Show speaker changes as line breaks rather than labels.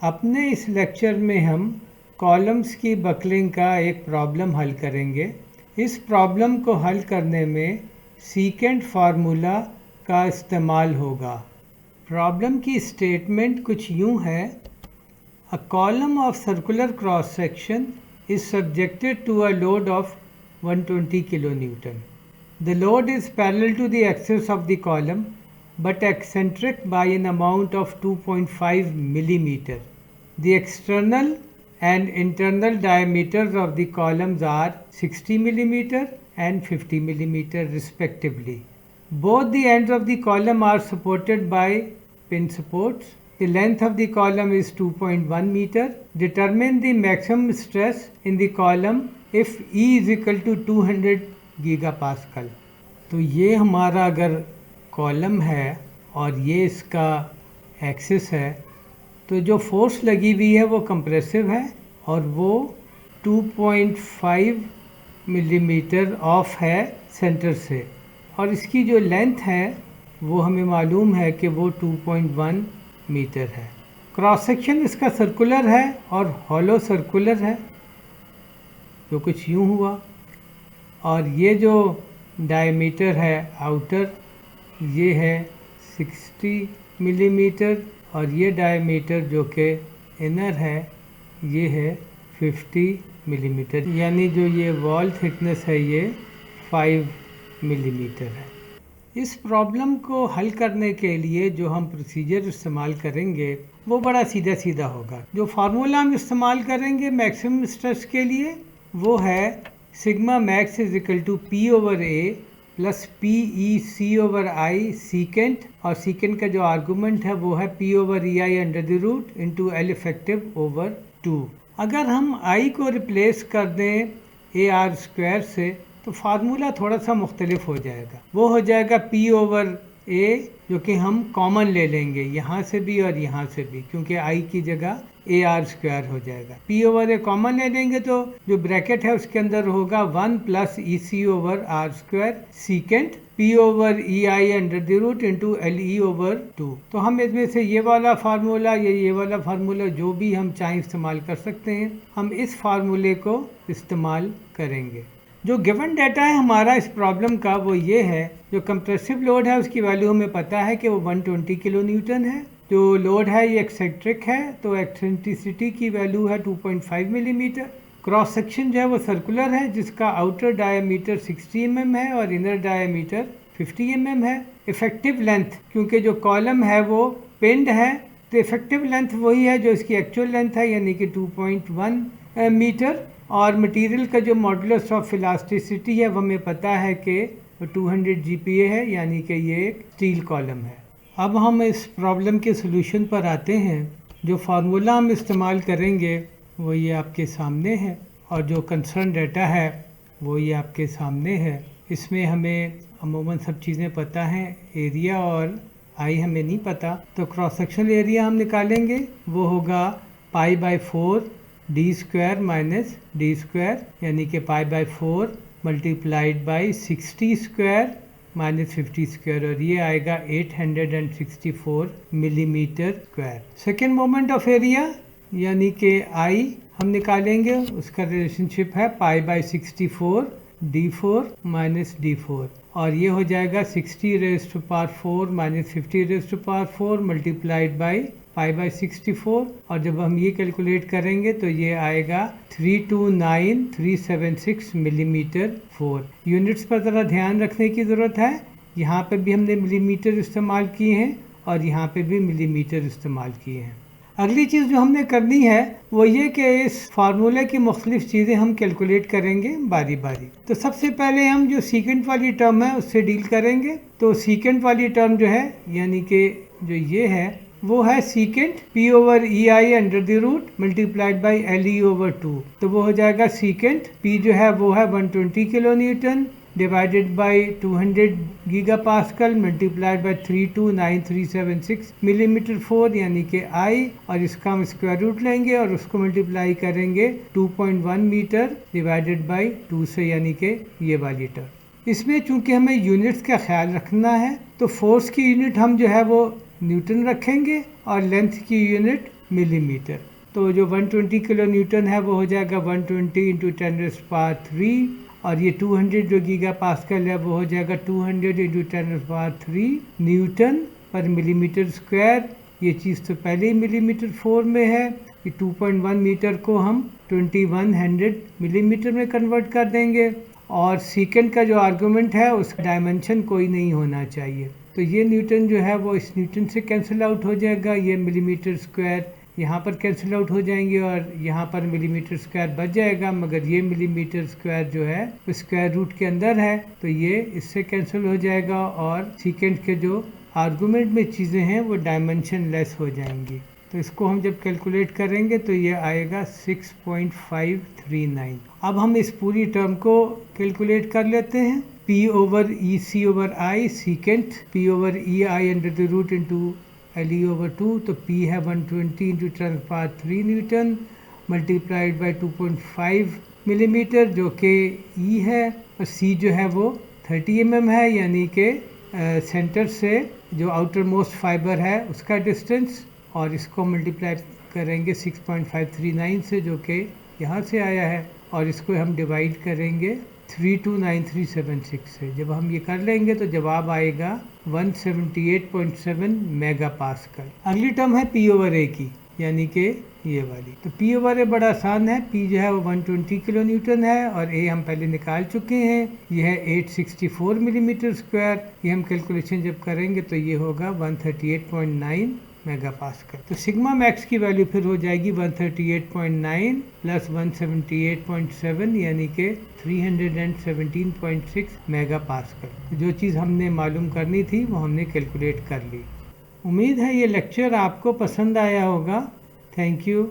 अपने इस लेक्चर में हम कॉलम्स की बकलिंग का एक प्रॉब्लम हल करेंगे। इस प्रॉब्लम को हल करने में सीकेंट फार्मूला का इस्तेमाल होगा। प्रॉब्लम की स्टेटमेंट कुछ यूँ है: a column of circular cross section is subjected to a load of 120 kilonewton. The load is parallel to the axis of the column but eccentric by an amount of 2.5 millimeter. The external and internal diameters of the columns are 60 millimeter and 50 millimeter respectively. Both the ends of the column are supported by pin supports. The length of the column is 2.1 meter. Determine the maximum stress in the column if E is equal to 200 gigapascal. तो ये हमारा अगर column है और ये इसका axis है, तो जो फोर्स लगी हुई है वो कंप्रेसिव है और वो 2.5 मिलीमीटर ऑफ है सेंटर से, और इसकी जो लेंथ है वो हमें मालूम है कि वो 2.1 मीटर है। क्रॉस सेक्शन इसका सर्कुलर है और हॉलो सर्कुलर है, जो कुछ यूँ हुआ। और ये जो डायमीटर है आउटर, ये है 60 मिलीमीटर, और ये डायमीटर जो कि इनर है ये है 50 मिलीमीटर, यानी जो ये वॉल थिकनेस है ये 5 मिलीमीटर है। इस प्रॉब्लम को हल करने के लिए जो हम प्रोसीजर इस्तेमाल करेंगे वो बड़ा सीधा सीधा होगा। जो फार्मूला हम इस्तेमाल करेंगे मैक्सिमम स्ट्रेस के लिए वो है sigma max is equal to P over A plus P E C over I secant, और सीकेंट का जो आर्गूमेंट है वो है P over E I under the root into L effective over 2। अगर हम आई को रिप्लेस कर दें ए आर स्क्वायर से तो फार्मूला थोड़ा सा मुख्तलिफ हो जाएगा। वो हो जाएगा पी ओवर ए, जो कि हम कॉमन ले लेंगे यहाँ से भी और यहाँ से भी, क्योंकि आई की जगह ए आर स्क्वायर हो जाएगा। पी ओवर ए कॉमन ले लेंगे तो जो ब्रैकेट है उसके अंदर होगा 1 plus E C over R square secant P over E I under the root into L E over 2। तो हम इसमें से ये वाला फार्मूला या ये वाला फार्मूला जो भी हम चाहें इस्तेमाल कर सकते हैं। हम इस फार्मूले को इस्तेमाल करेंगे। जो गिवन डाटा है हमारा इस प्रॉब्लम का वो ये है, जो कंप्रेसिव लोड है उसकी वैल्यू हमें पता है कि वो 120 किलो न्यूटन है। जो लोड है ये एक्सेंट्रिक है, तो एक्सेंट्रिसिटी की वैल्यू है 2.5 मिलीमीटर। क्रॉस सेक्शन जो है वो सर्कुलर है, जिसका आउटर डायमीटर 60 mm है और इनर डायमीटर 50 mm है। इफेक्टिव लेंथ, क्योंकि जो कॉलम है वो पिंड है, तो इफेक्टिव लेंथ वही है जो इसकी एक्चुअल लेंथ है, यानी कि 2.1 मीटर। और मटेरियल का जो मॉडुलस ऑफ इलास्टिसिटी है वो हमें पता है कि 200 GPa है, यानी कि ये एक स्टील कॉलम है। अब हम इस प्रॉब्लम के सोल्यूशन पर आते हैं। जो फार्मूला हम इस्तेमाल करेंगे वो ये आपके सामने है, और जो कंसर्न डाटा है वो ये आपके सामने है। इसमें हमें अमूमन सब चीज़ें पता हैं, एरिया और आई हमें नहीं पता। तो क्रॉस सेक्शनल एरिया हम निकालेंगे, वो होगा π/4 D square minus D square, यानी कि π/4 multiplied by 60 square minus 50 square, और ये आएगा 864 millimetre square. Second moment of area यानी कि आई हम निकालेंगे, उसका रिलेशनशिप है π/64 d4 माइनस d4, और ये हो जाएगा 60⁴ माइनस 50⁴ मल्टीप्लाइड बाई π/64, और जब हम ये कैलकुलेट करेंगे तो ये आएगा 329376 मिलीमीटर 4। यूनिट्स पर ज़रा ध्यान रखने की ज़रूरत है। यहाँ पे भी हमने मिलीमीटर इस्तेमाल किए हैं और यहाँ पे भी मिलीमीटर इस्तेमाल किए हैं। अगली चीज़ जो हमने करनी है वो ये कि इस फार्मूले की मुख्तलिफ चीज़ें हम कैलकुलेट करेंगे बारी बारी। तो सबसे पहले हम जो सीकेंट वाली टर्म है उससे डील करेंगे। तो सीकेंट वाली टर्म जो है, यानी कि जो ये है वो है secant P over E I under the root multiplied by L E over 2। तो वो हो जाएगा सीकेंट पी जो है वो है 120 kilo Newton divided by 200 giga pascal multiplied by 329376 millimetre 4, यानी कि आई, और इसका हम स्क्वायर रूट लेंगे और उसको मल्टीप्लाई करेंगे 2.1 मीटर डिवाइडेड बाई 2 से, यानी कि ये वाली टर्म। इसमें चूंकि हमें यूनिट्स का ख्याल रखना है तो फोर्स की यूनिट हम जो है वो न्यूटन रखेंगे और लेंथ की यूनिट मिलीमीटर। तो जो 120 किलो न्यूटन है वो हो जाएगा 120 इंटू 10⁻³ और ये 200 जो गीगा पास्कल है वो हो जाएगा 200 इंटू 10⁻³ न्यूटन पर मिलीमीटर स्क्वायर। ये चीज़ तो पहले ही मिलीमीटर 4 में है। कि 2.1 मीटर को हम 2100 मिलीमीटर में कन्वर्ट कर देंगे और सेकंड का जो आर्गुमेंट है उसका डायमेंशन कोई नहीं होना चाहिए। तो ये न्यूटन जो है वो इस न्यूटन से कैंसिल आउट हो जाएगा। ये मिलीमीटर स्क्वायर यहाँ पर कैंसिल आउट हो जाएंगे और यहाँ पर मिलीमीटर स्क्वायर बच जाएगा, मगर ये मिलीमीटर स्क्वायर जो है वो स्क्वायर रूट के अंदर है तो ये इससे कैंसिल हो जाएगा और सेकंड के जो आर्गुमेंट में चीज़ें हैं वो डायमेंशन लेस हो जाएंगी। तो इसको हम जब कैलकुलेट करेंगे तो ये आएगा 6.539। अब हम इस पूरी टर्म को कैलकुलेट कर लेते हैं। P/EC/I secant P/EI under the root into LE/2। तो P है 120 इंटू 10⁻³ न्यूटन मल्टीप्लाइड बाई 2.5 मिलीमीटर जो कि E है और C जो है वो 30 mm है, यानी कि सेंटर से जो आउटर मोस्ट फाइबर है उसका डिस्टेंस, और इसको मल्टीप्लाई करेंगे 6.539 से जो कि यहाँ से आया है और इसको हम डिवाइड करेंगे 329376 से। जब हम ये कर लेंगे तो जवाब आएगा 178.7 मेगा पास्कल। अगली टर्म है P/A की, यानी कि ये वाली। तो P/A बड़ा आसान है। P जो है वो 120 किलो न्यूटन है और A हम पहले निकाल चुके हैं। ये है 864 मिलीमीटर स्क्वायर। ये हम कैलकुलेशन जब करेंगे तो ये होगा 138.9 मेगा पास्कल। तो सिग्मा मैक्स की वैल्यू फिर हो जाएगी 138.9 प्लस 178.7 यानी कि 317.6 मेगा पास्कल। जो चीज़ हमने मालूम करनी थी वो हमने कैलकुलेट कर ली। उम्मीद है ये लेक्चर आपको पसंद आया होगा। Thank you.